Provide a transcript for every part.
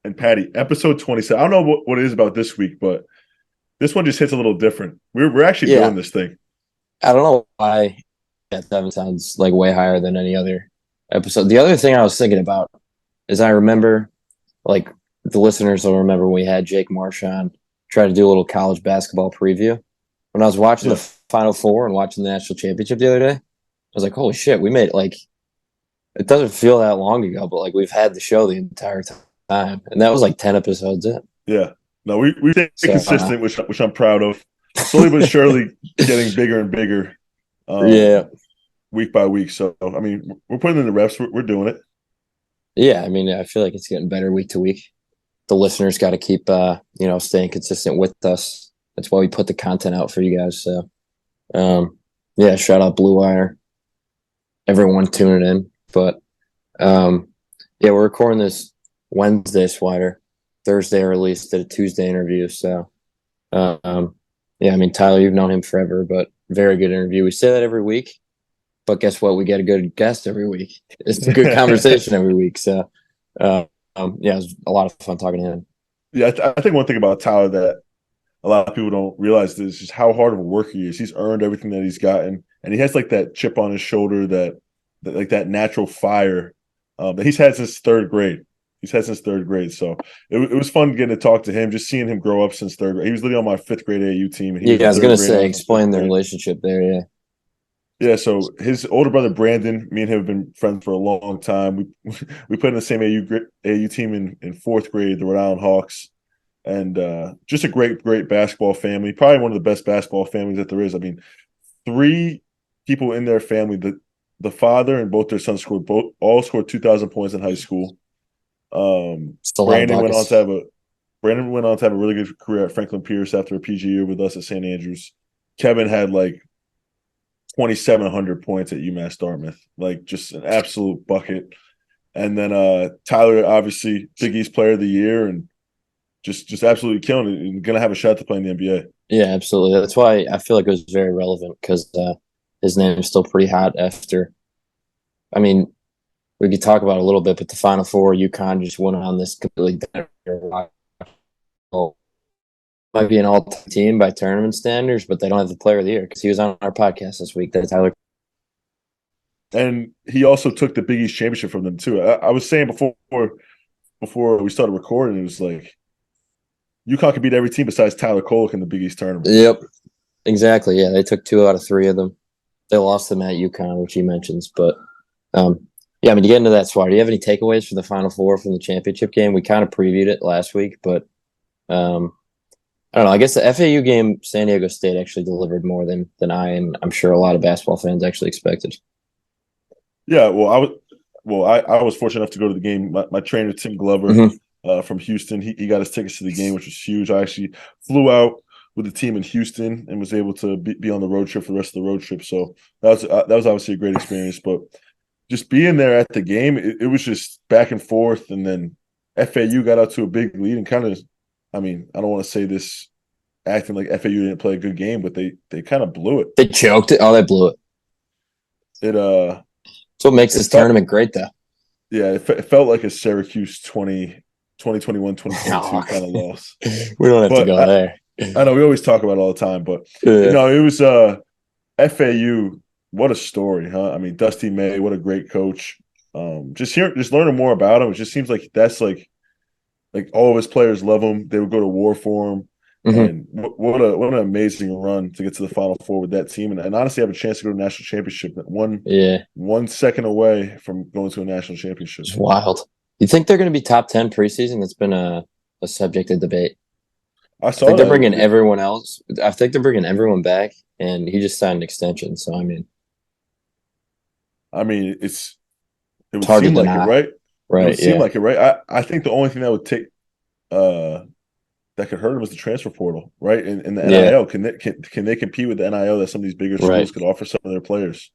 and Paddy, episode 27. I don't know what it is about this week, but this one just hits a little different. We're actually Yeah, doing this thing. I don't know why that 7 sounds like way higher than any other episode. The other thing I was thinking about is I remember, like, the listeners will remember when we had Jake Marsh on, try to do a little college basketball preview. When I was watching the Yeah. Final Four and watching the national championship the other day, I was like, holy shit, we made it. Like, it doesn't feel that long ago, but like we've had the show the entire time. And that was like 10 episodes in. Yeah. No, we stay So, consistent, which I'm proud of. Slowly but surely getting bigger and bigger yeah. week by week. So, I mean, we're putting in the reps. We're doing it. Yeah. I mean, I feel like it's getting better week to week. The listeners got to keep, staying consistent with us. That's why we put the content out for you guys. So, yeah, shout out Blue Wire, everyone tuning in. But, yeah, we're recording this Wednesday, Swider. Thursday, I released, did a Tuesday interview. So, yeah, I mean, Tyler, you've known him forever, but very good interview. We say that every week, but guess what? We get a good guest every week. It's a good conversation every week. So, yeah, it was a lot of fun talking to him. Yeah, I think one thing about Tyler that a lot of people don't realize is just how hard of a worker he is. He's earned everything that he's gotten, and he has like that chip on his shoulder, that like that natural fire that he's had since third grade. He's had since third grade, so it was fun getting to talk to him, just seeing him grow up since third grade. He was literally on my fifth grade AAU team, and he was Yeah, I in was third gonna grade. I say, was in fifth explain the grade. relationship there. Yeah, Yeah, so his older brother Brandon, me and him have been friends for a long time. We played in the same AAU team in fourth grade, the Rhode Island Hawks, and just a great basketball family. Probably one of the best basketball families that there is. I mean, three people in their family, the father and both their sons all scored 2,000 points in high school. it's a lot of Brandon went on to buckets. have a Brandon went on to have a really good career at Franklin Pierce after a PG year with us at St. Andrews. Kevin had like 2,700 points at UMass Dartmouth, like just an absolute bucket. And then Tyler, obviously Big East Player of the Year, and just absolutely killing it, and gonna have a shot to play in the NBA. Yeah, absolutely. That's why I feel like it was very relevant because his name is still pretty hot after. I mean, we could talk about it a little bit, but the Final Four, UConn just went on this completely different might be an all-time team by tournament standards, but they don't have the player of the year because he was on our podcast this week. That Tyler. And he also took the Big East championship from them too. I was saying before we started recording, it was like UConn could beat every team besides Tyler Kolek in the Big East tournament. Yep, exactly. Yeah, they took 2 out of 3 of them. They lost them at UConn, which he mentions. But yeah, I mean, to get into that, Swat, do you have any takeaways for the Final Four from the championship game? We kind of previewed it last week, but I don't know. I guess the FAU game, San Diego State actually delivered more than I and I'm sure a lot of basketball fans actually expected. Yeah, I was fortunate enough to go to the game. My trainer Tim Glover Mm-hmm. from Houston, he got us tickets to the game, which was huge. I actually flew out with the team in Houston and was able to be on the road trip for the rest of the road trip. So that was obviously a great experience. But just being there at the game, it was just back and forth, and then FAU got out to a big lead and kind of, I mean, I don't want to say this acting like FAU didn't play a good game, but they kind of blew it. They choked it. Oh, they blew it. It That's what makes it this felt tournament great, though. yeah, it felt like a Syracuse 2021 2022 Oh, kind of loss. we don't have to But go there. I know we always talk about it all the time, but Yeah. it was FAU. What a story, huh? I mean, Dusty May, what a great coach. Just learning more about him. It just seems like that's like all of his players love him. They would go to war for him. Mm-hmm. And what an amazing run to get to the Final Four with that team, and honestly have a chance to go to a national championship. Yeah, 1 second away from going to a national championship. it's wild. You think they're going to be top 10 preseason? That's been a subject of debate. I I think saw they're bringing that. everyone else. I think they're bringing everyone back, and he just signed an extension. So I mean, I mean, it it's would hard to seem like it, deny, right? It would right? seem Yeah, like it, right? I think the only thing that would take uh that could hurt them is the transfer portal, right? And the yeah, NIL. Can they compete with the NIL that some of these bigger right, schools could offer some of their players?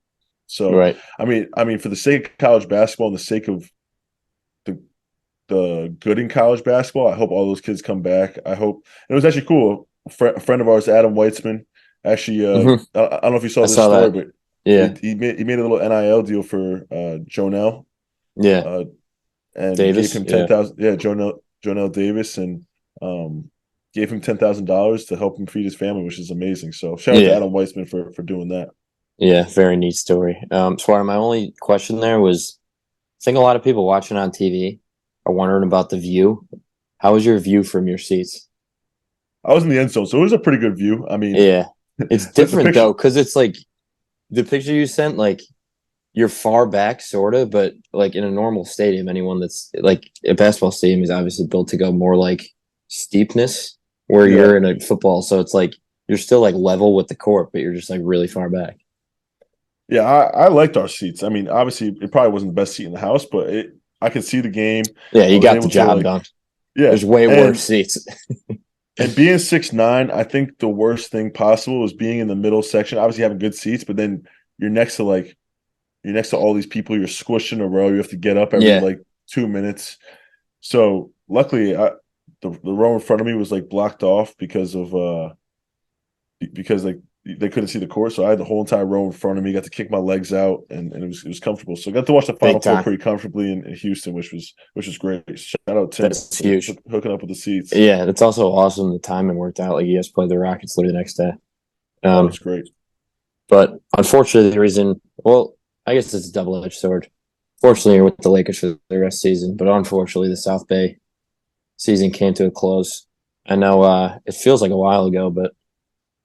So right. I mean, for the sake of college basketball and the sake of the good in college basketball, I hope all those kids come back. I hope, and it was actually cool. A friend of ours, Adam Weitzman, actually, Mm-hmm. I don't know if you saw I this saw story, that. but Yeah, he made a little NIL deal for Jonell, yeah. uh, and gave Davis. him Yeah, 10,000. Yeah, Jonell Jonell Davis and gave him $10,000 to help him feed his family, which is amazing. So shout out to Adam Weissman for doing that. Yeah, very neat story. Swire, my only question there was, I think a lot of people watching on TV are wondering about the view. How was your view from your seats? I was in the end zone, so it was a pretty good view. I mean, yeah, it's different though, because it's like the picture you sent, like you're far back, sort of, but like in a normal stadium, anyone that's like a basketball stadium is obviously built to go more like steepness, where you're in a football, so it's like you're still like level with the court, but you're just like really far back. Yeah, I liked our seats. I mean, obviously, it probably wasn't the best seat in the house, but I could see the game. Yeah, you got the job done. Yeah, there's way worse seats. And being 6'9", I think the worst thing possible is being in the middle section. Obviously, having good seats, but then you're next to all these people. You're squished in a row. You have to get up every like 2 minutes. So luckily, the row in front of me was like blocked off because like they couldn't see the court. So I had the whole entire row in front of me. Got to kick my legs out, and it was comfortable. So I got to watch the Final Four pretty comfortably in Houston, which was great. Shout out Tim. That's huge. Hooking up with the seats. Yeah, it's also awesome. The timing worked out. Like you guys played the Rockets literally the next day. That's great. But unfortunately, the reason, well, I guess it's a double-edged sword. Fortunately, you're with the Lakers for the rest of the season, but unfortunately, the South Bay season came to a close. I know it feels like a while ago, but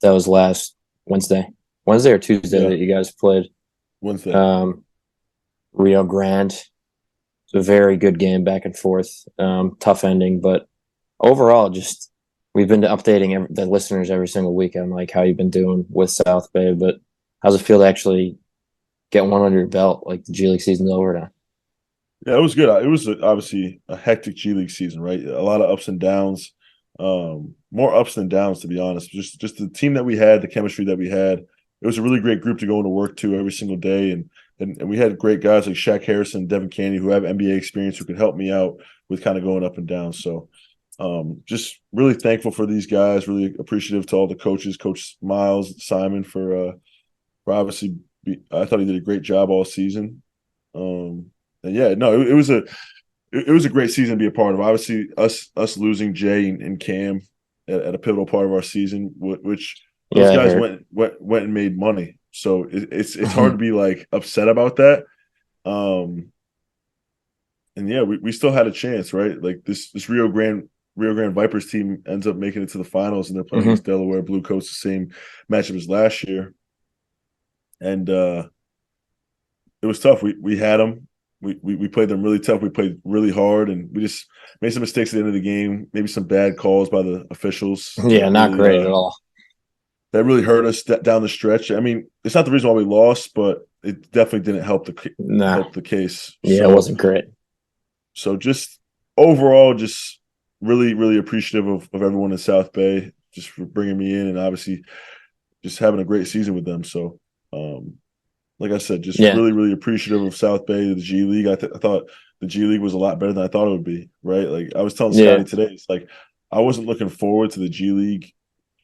that was last Wednesday or Tuesday that you guys played. Wednesday. Rio Grande. It's a very good game, back and forth. Tough ending, but overall, just we've been updating the listeners every single week on like how you've been doing with South Bay. But how's it feel to actually get one under your belt? Like the G League season's over now. Yeah, it was good. It was obviously a hectic G League season, right? A lot of ups and downs. More ups than downs, to be honest. Just the team that we had, the chemistry that we had. It was a really great group to go into work to every single day, and we had great guys like Shaq Harrison, Devin Caney, who have NBA experience, who could help me out with kind of going up and down. So, just really thankful for these guys. Really appreciative to all the coaches, Coach Miles, Simon, for obviously. I thought he did a great job all season. And yeah, no, it was a great season to be a part of. Obviously, us losing Jay and Cam at a pivotal part of our season, which those guys went and made money. So it's hard to be like upset about that. And yeah, we still had a chance, right? Like this Rio Grande Vipers team ends up making it to the finals, and they're playing against Delaware Blue Coats, the same matchup as last year. And it was tough. We had them. We played them really tough. We played really hard, and we just made some mistakes at the end of the game. Maybe some bad calls by the officials. Yeah, not great at all. That really hurt us down the stretch. I mean, it's not the reason why we lost, but it definitely didn't help the case. Yeah, it wasn't great. So just overall, just really, really appreciative of everyone in South Bay just for bringing me in, and obviously just having a great season with them. So, like I said, just really, really appreciative of South Bay, the G League. I thought the G League was a lot better than I thought it would be, right? Like I was telling Scotty today, it's like I wasn't looking forward to the G League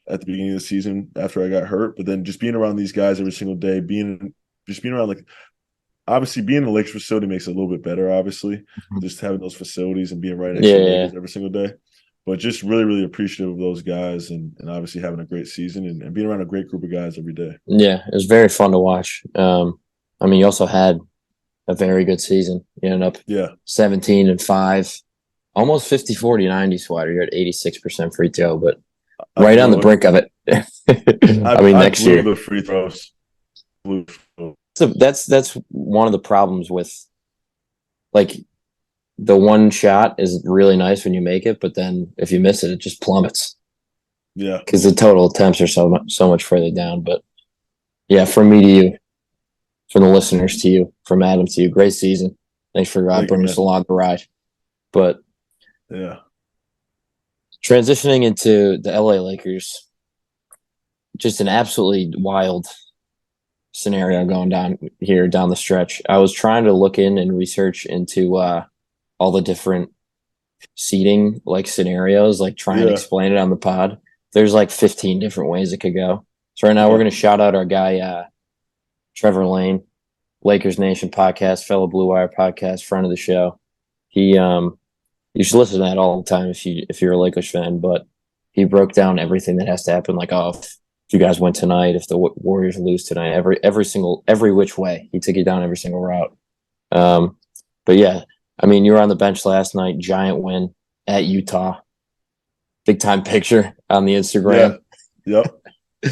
at the beginning of the season after I got hurt, but then just being around these guys every single day, being around, like, obviously being in the Lakers facility makes it a little bit better, obviously, just having those facilities and being right next to the Lakers every single day. But just really, really appreciative of those guys and obviously having a great season and being around a great group of guys every day. Yeah, it was very fun to watch. I mean, you also had a very good season. You ended up 17-5, almost 50-40-90 Swider. You're at 86% free throw, but right on the brink of it. I mean, next year. The free throws. So that's one of the problems with, like, the one shot is really nice when you make it, but then if you miss it, it just plummets. Yeah, because the total attempts are so much further down. But yeah, from me to you, from the listeners to you, from Adam to you, great season. Thanks for bringing us along the ride. But yeah, transitioning into the LA Lakers, just an absolutely wild scenario going down the stretch. I was trying to look in and research into all the different seating like scenarios, like try and explain it on the pod. There's like 15 different ways it could go. So right now we're going to shout out our guy, Trevor Lane, Lakers Nation podcast, fellow Blue Wire podcast, friend of the show. He You should listen to that all the time if you're a Lakers fan. But he broke down everything that has to happen. Like, if you guys win tonight, if the Warriors lose tonight, every which way, he took you down every single route. But yeah, I mean, you were on the bench last night. Giant win at Utah. Big time picture on the Instagram. Yeah. Yep.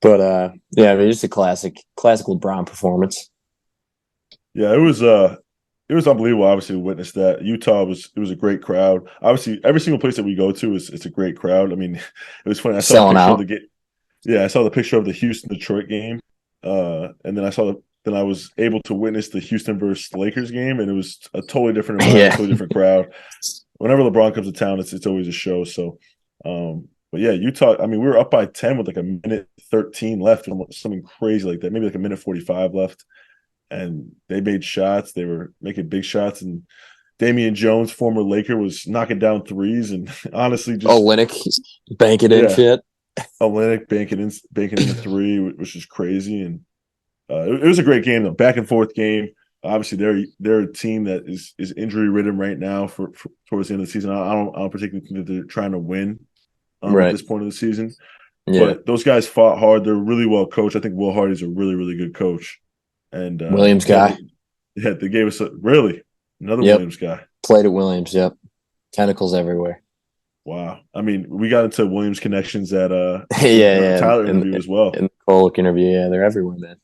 But yeah, I mean, just a classic LeBron performance. Yeah, it was unbelievable. Obviously, to witness that. Utah was a great crowd. Obviously, every single place that we go to it's a great crowd. I mean, it was funny. I saw Selling a picture out. of the game. Yeah, I saw the picture of the Houston Detroit game, and then I was able to witness the Houston versus Lakers game, and it was a totally different environment, totally different crowd. Whenever LeBron comes to town, it's always a show. So, but yeah, Utah. I mean, we were up by 10 with like a minute 13 left, or something crazy like that. Maybe like a minute 45 left, and they made shots. They were making big shots, and Damian Jones, former Laker, was knocking down threes, and honestly, just Olynyk banking in shit. Olynyk banking in a three, which is crazy, and it was a great game though, back and forth game. Obviously, they're a team that is injury ridden right now for towards the end of the season. I don't particularly think that they're trying to win at this point of the season. Yeah. But those guys fought hard. They're really well coached. I think Will Hardy's a really, really good coach. And Williams guy. Yeah, they gave us another Williams guy. Played at Williams. Yep, tentacles everywhere. Wow. I mean, we got into Williams connections at Tyler interview as well. In the Kolek interview, yeah, they're everywhere, man.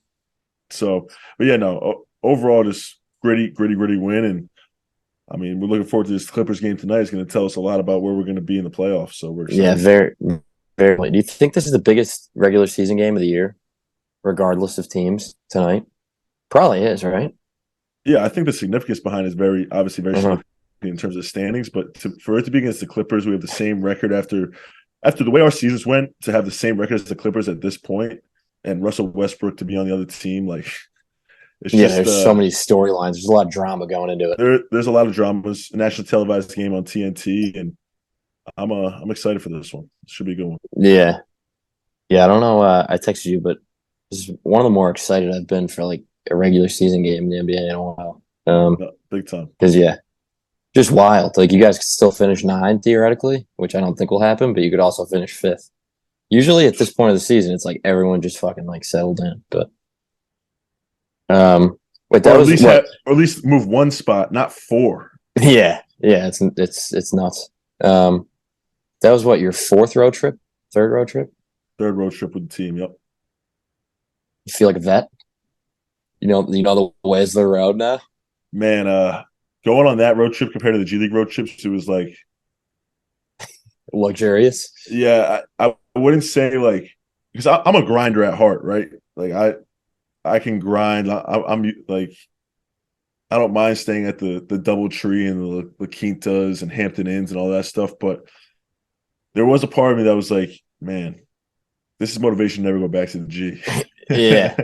So, but yeah, no. Overall, just gritty win, and I mean, we're looking forward to this Clippers game tonight. It's going to tell us a lot about where we're going to be in the playoffs. So we're excited. Yeah, very, very. Do you think this is the biggest regular season game of the year, regardless of teams tonight? Probably is, right? Yeah, I think the significance behind it is very significant in terms of standings. But for it to be against the Clippers, we have the same record after the way our seasons went. To have the same record as the Clippers at this point, and Russell Westbrook to be on the other team, like. There's so many storylines. There's a lot of drama going into it. There's a lot of dramas. A national televised game on TNT, and I'm excited for this one. It should be a good one. Yeah. I don't know. I texted you, but this is one of the more excited I've been for like a regular season game in the NBA in a while. Big time. Because just wild. Like you guys could still finish 9 theoretically, which I don't think will happen, but you could also finish 5th. Usually at this point of the season, it's like everyone just fucking like settled in, but. Wait, that or at least move 1 spot, not 4. Yeah, it's nuts. That was what, your 4th road trip, 3rd road trip? 3rd road trip with the team. Yep. You feel like a vet? You know the ways of the road now. Man, going on that road trip compared to the G League road trips, it was like luxurious. Yeah, I wouldn't say like, because I'm a grinder at heart, right? Like I can grind. I'm like, I don't mind staying at the DoubleTree and the La Quintas and Hampton Inns and all that stuff. But there was a part of me that was like, man, this is motivation to never go back to the G. Yeah.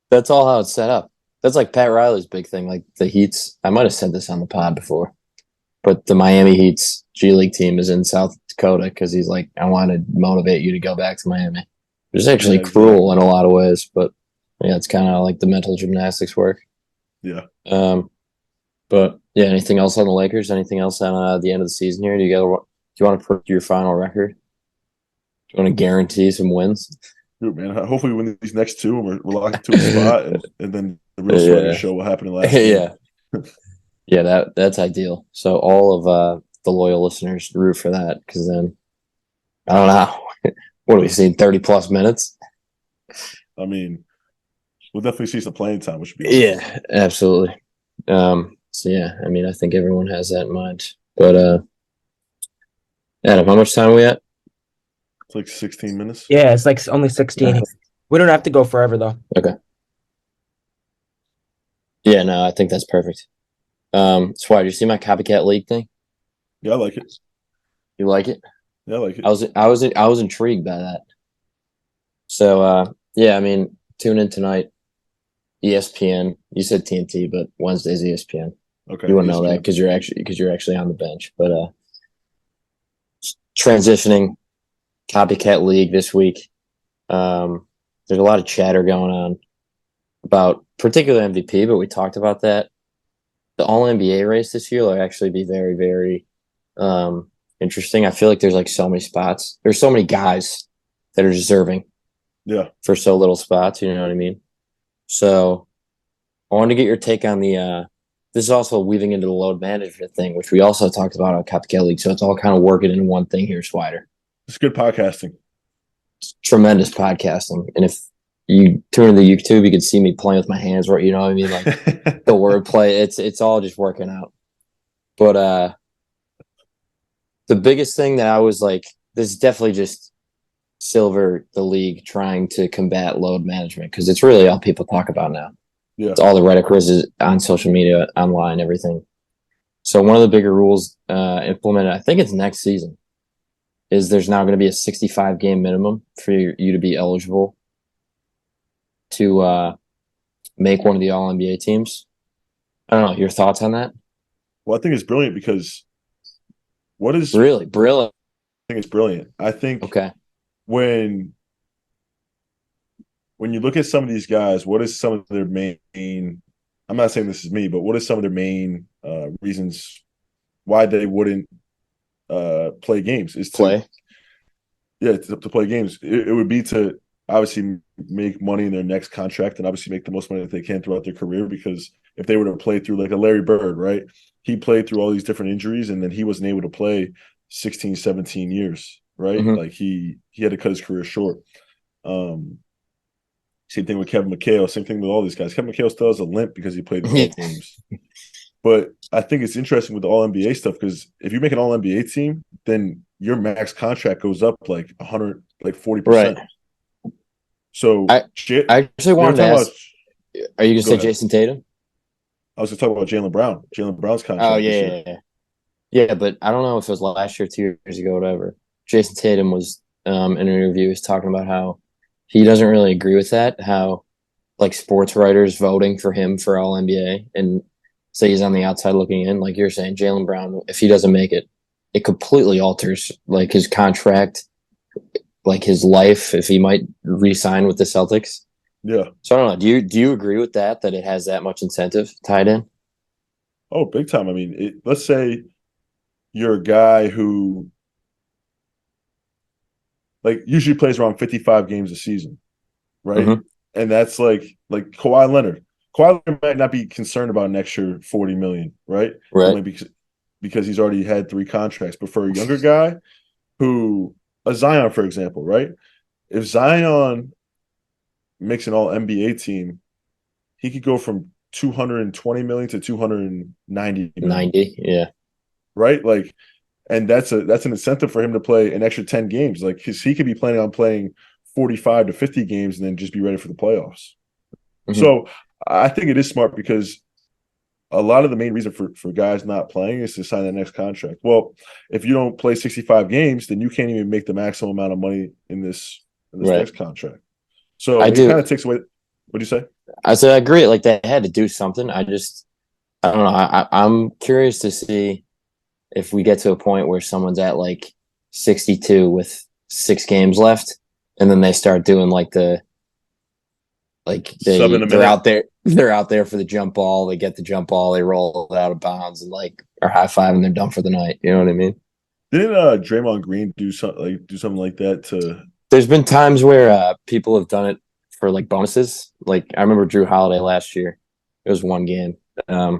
That's all how it's set up. That's like Pat Riley's big thing. Like the Heat's, I might have said this on the pod before, but the Miami Heat's G League team is in South Dakota because he's like, I want to motivate you to go back to Miami. Which is actually cruel in a lot of ways, but yeah, it's kind of like the mental gymnastics work. Yeah. But yeah, anything else on the Lakers? Anything else on the end of the season here? Do you want to put your final record? Do you want to guarantee some wins? Dude, man, hopefully we win these next 2 and we're locked into a spot, and then the real Swider show will happen in last year. Yeah, that's ideal. So all of the loyal listeners root for that, because then I don't know. What have we seen? 30 plus minutes. I mean, we'll definitely see some playing time, which would be awesome. Yeah, absolutely. So yeah, I mean, I think everyone has that in mind. But Adam, how much time are we at? It's like 16 minutes. Yeah, it's like only 16. We don't have to go forever though. Okay. Yeah, no, I think that's perfect. Swider, do you see my CopyCat League thing? Yeah, I like it. You like it? Yeah, I like it. I was intrigued by that. So yeah, I mean, tune in tonight. ESPN. You said TNT, but Wednesday's ESPN. Okay. You wouldn't know that because you're actually on the bench. But transitioning CopyCat League this week. There's a lot of chatter going on about particular MVP, but we talked about that. the All NBA race this year will actually be very, very interesting. I feel like there's like so many spots. There's so many guys that are deserving for so little spots. You know what I mean? So I wanted to get your take on the. This is also weaving into the load management thing, which we also talked about on CopyCat League. So it's all kind of working in one thing here, Swider. It's good podcasting. It's tremendous podcasting. And if you tune into the YouTube, you can see me playing with my hands, right? You know what I mean? Like the wordplay, it's all just working out. But the biggest thing that I was like, this is definitely just Silver, the league, trying to combat load management, because it's really all people talk about now. Yeah. It's all the Reddit quizzes on social media, online, everything. So one of the bigger rules implemented, I think it's next season, is there's now going to be a 65-game minimum for you to be eligible to make one of the All-NBA teams. I don't know. Your thoughts on that? Well, I think it's brilliant because what is really brilliant? I think it's brilliant. I think when you look at some of these guys, what is some of their main? I'm not saying this is me, but what is some of their main reasons why they wouldn't play games? Is to play games. It would be to obviously make money in their next contract and obviously make the most money that they can throughout their career. Because if they were to play through like a Larry Bird, right? He played through all these different injuries and then he wasn't able to play 16, 17 years, right? Mm-hmm. Like he had to cut his career short. Same thing with Kevin McHale. Same thing with all these guys. Kevin McHale still has a limp because he played 12 games. But I think it's interesting with the All NBA stuff because if you make an All NBA team, then your max contract goes up like 100, like 40%. Right. So I actually wanted to ask, are you going to say Jason Tatum? I was going to talk about Jaylen Brown. Jaylen Brown's contract. Oh, yeah, but I don't know if it was last year, 2 years ago, whatever. Jason Tatum was in an interview, he was talking about how he doesn't really agree with that, how like sports writers voting for him for All NBA and say he's on the outside looking in, like you're saying, Jaylen Brown, if he doesn't make it, it completely alters like his contract, like his life, if he might re-sign with the Celtics. Yeah. So I don't know. Do you agree with that it has that much incentive tied in? Oh, big time. I mean, let's say you're a guy who like usually plays around 55 games a season, right? Mm-hmm. And that's like Kawhi Leonard. Kawhi Leonard might not be concerned about an extra $40 million, right? Right. Because he's already had 3 contracts. But for a younger guy a Zion, for example, right? If Zion makes an all NBA team, he could go from 220 million to 290 million. 90, yeah. Right? Like, and that's an incentive for him to play an extra 10 games. Like, because he could be planning on playing 45 to 50 games and then just be ready for the playoffs. Mm-hmm. So I think it is smart because a lot of the main reason for guys not playing is to sign that next contract. Well, if you don't play 65 games, then you can't even make the maximum amount of money in this next contract. So it kind of takes away. What'd you say? I said I agree. Like they had to do something. I don't know. I'm curious to see if we get to a point where someone's at like 62 with 6 games left, and then they start doing like they're out there for the jump ball. They get the jump ball, they roll it out of bounds, and like are high five, and they're done for the night. You know what I mean? Didn't Draymond Green do something like that to? There's been times where people have done it for like bonuses. Like I remember Drew Holiday last year. It was 1 game. I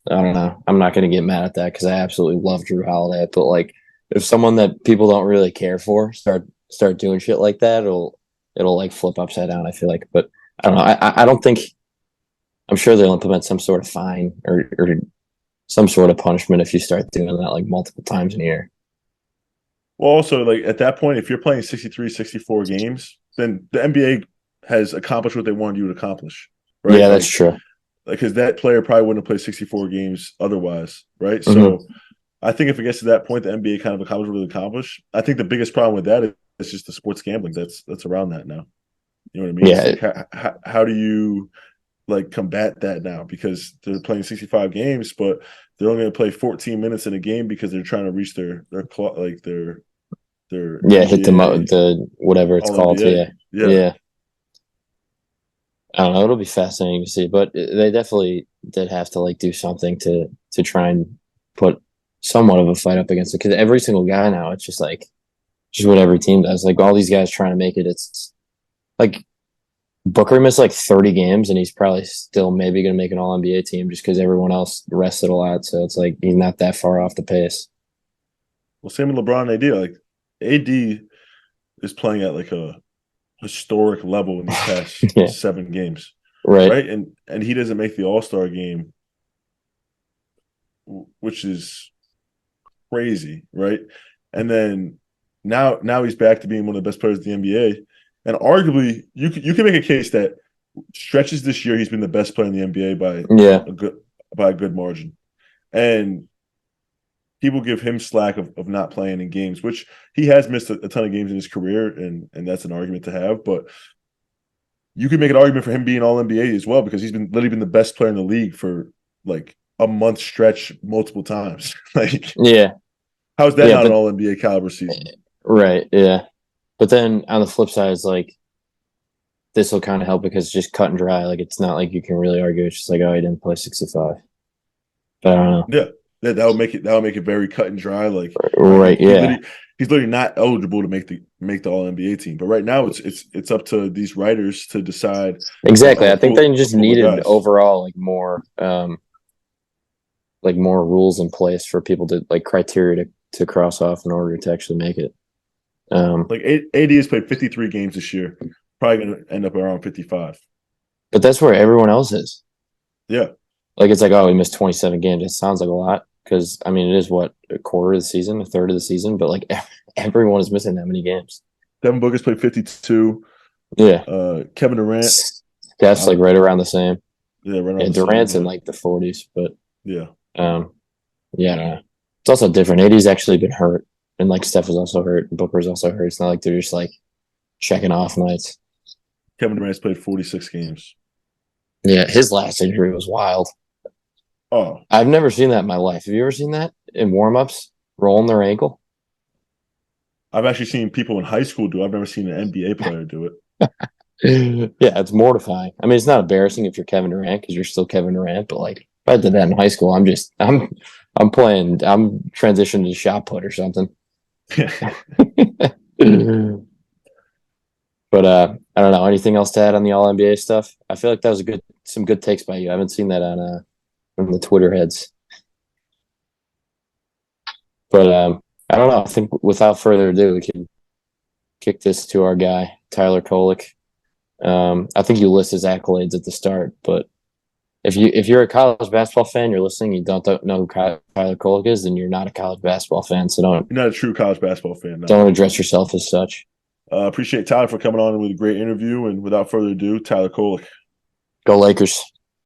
don't know. I'm not going to get mad at that because I absolutely love Drew Holiday. But like, if someone that people don't really care for start doing shit like that, it'll like flip upside down. I feel like, but I don't know. I don't think. I'm sure they'll implement some sort of fine or some sort of punishment if you start doing that like multiple times in a year. Well, also like at that point, if you're playing 63, 64 games, then the NBA has accomplished what they wanted you to accomplish. Right? Yeah, that's true. Because that player probably wouldn't have played 64 games otherwise, right? Mm-hmm. So I think if it gets to that point, the NBA kind of accomplished what it accomplished. I think the biggest problem with that is just the sports gambling that's around that now. You know what I mean? Yeah. Like how do you like combat that now? Because they're playing 65 games, but they're only going to play 14 minutes in a game because they're trying to reach their hit the whatever it's called. Yeah. I don't know. It'll be fascinating to see, but they definitely did have to like do something to try and put somewhat of a fight up against it, because every single guy now, it's just what every team does. Like all these guys trying to make it. It's like Booker missed like 30 games, and he's probably still maybe going to make an All NBA team just because everyone else rested a lot. So it's like he's not that far off the pace. Well, same with LeBron and AD. Like AD is playing at like a historic level in these past 7 games, right? And he doesn't make the All-Star game, which is crazy, right? And then now he's back to being one of the best players in the NBA, and arguably you can make a case that stretches this year he's been the best player in the NBA by a good margin, and people give him slack of not playing in games, which he has missed a ton of games in his career, and that's an argument to have. But you can make an argument for him being All NBA as well, because he's literally been the best player in the league for like a month stretch multiple times. Like, how's that not an All NBA caliber season? Right. Yeah. But then on the flip side, it's like this will kind of help because it's just cut and dry. Like it's not like you can really argue. It's just like, oh, he didn't play 65. But I don't know. Yeah. That would make it very cut and dry. Like he's literally not eligible to make the All NBA team. But right now it's up to these writers to decide. Exactly. I think they just needed overall more rules in place for people to like criteria to cross off in order to actually make it. Like AD has played 53 games this year, probably going to end up around 55. But that's where everyone else is. Yeah. Like it's like, oh, he missed 27 games. It sounds like a lot because I mean it is what, a quarter of the season, a third of the season, but like everyone is missing that many games. Devin Booker's played 52. Yeah. Kevin Durant. That's like right around the same. Yeah, right around Durant's in like the 40s, but yeah. I don't know. It's also different. AD's actually been hurt, and like Steph was also hurt, and Booker's also hurt. It's not like they're just like checking off nights. Kevin Durant's played 46 games. Yeah, his last injury was wild. Oh, I've never seen that in my life. Have you ever seen that in warm-ups, rolling their ankle? I've actually seen people in high school do it. I've never seen an NBA player do it. Yeah, it's mortifying. I mean, it's not embarrassing if you're Kevin Durant because you're still Kevin Durant, but like if I did that in high school, I'm transitioning to shot put or something. But I don't know. Anything else to add on the All NBA stuff? I feel like that was some good takes by you. I haven't seen that on from the Twitter heads. But I don't know. I think without further ado, we can kick this to our guy, Tyler Kolek. I think you list his accolades at the start, but if you're a college basketball fan, you're listening, you don't know who Tyler Kolek is, then you're not a college basketball fan. So you're not a true college basketball fan. No. Don't address yourself as such. Appreciate Tyler for coming on with a great interview. And without further ado, Tyler Kolek. Go Lakers.